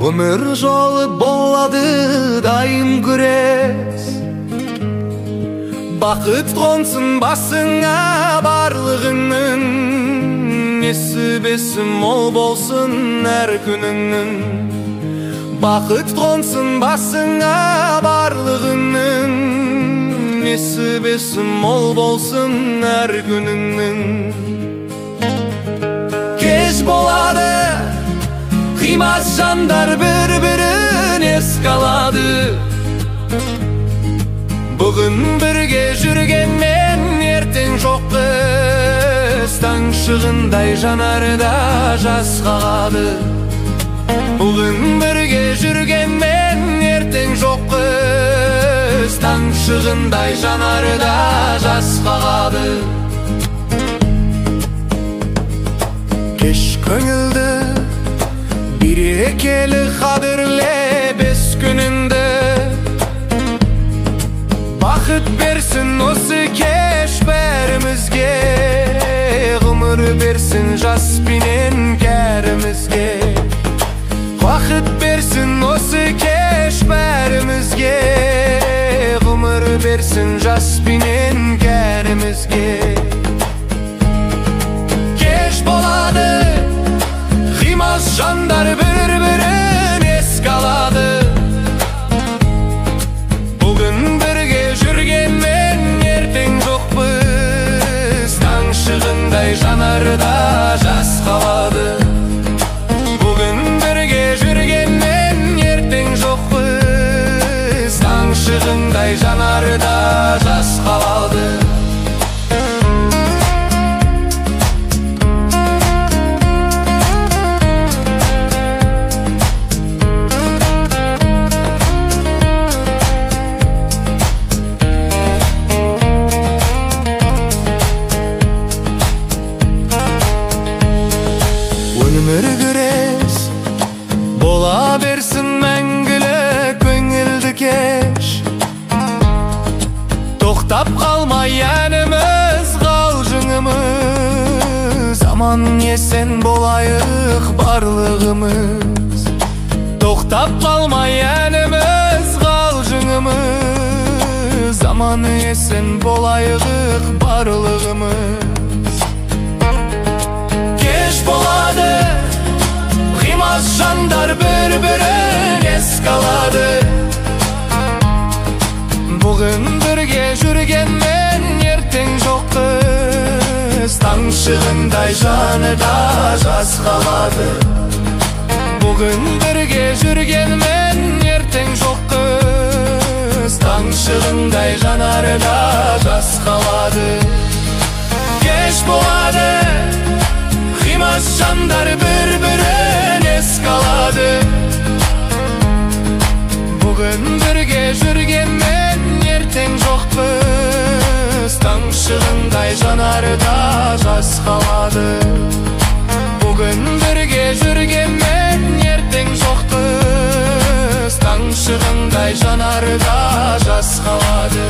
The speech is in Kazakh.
Ömür jolu bolladı dayım күрес. Бақыт қонсын басыңа барлығыңның, несібесі мол болсын әр күніңнің. Бақыт қонсын басыңа барлығыңның, несібесі мол болсын әр күніңнің. Кеш болады, қимас жандар бір-бірін еске алады. Бүгін бірге жүргенмен ертең жоқ қыз, таң шығындай жанарда жас қалады. Бүгін бірге жүргенмен ертең жоқ қыз, таң шығындай жанарда жас қалады. Кеш көңілді берекелі қадірле бес күніңді. Бақыт берсін осы кеш бәрімізге, ғұмыр берсін жас пенен кәрімізге. Бақыт берсін осы кеш бәрімізге, ғұмыр берсін жас пенен кәрімізге. Кеш болады, қимас жандар бір-бірін еске алады. Бүгін бірге жүргенмен ертең жоқпыз, таң шығындай жанарда жас қалады. Бүгін бірге жүргенмен ертең жоқпыз, таң шығындай жанарда жас қалады. Ömür күрес бола берсін мәңгілік көңілді кеш. Тоқтап қалмай әніміз, қалжыңымыз, аман есен болайық барлығымыз. Тоқтап қалмай әніміз, қалжыңымыз, аман есен болайық барлығымыз. Кеш болады, қимас жандар бір-бірін еске алады. Бүгін бірге жүргенмен ертең жоқ қыз, таң шығындай жаныда жас қалады. Бүгін бірге жүргенмен ертең жоқ қыз, таң шығындай жанарда жас қалады. Кеш болады, қимас жандар бір-бірін еске алады. Бүгін бірге жүргенмен ертең жоқпыз, таң шығындай жанарда жас қалады. Бүгін бірге жүргенмен ертең жоқпыз, таң шығындай жанарда жас қалады.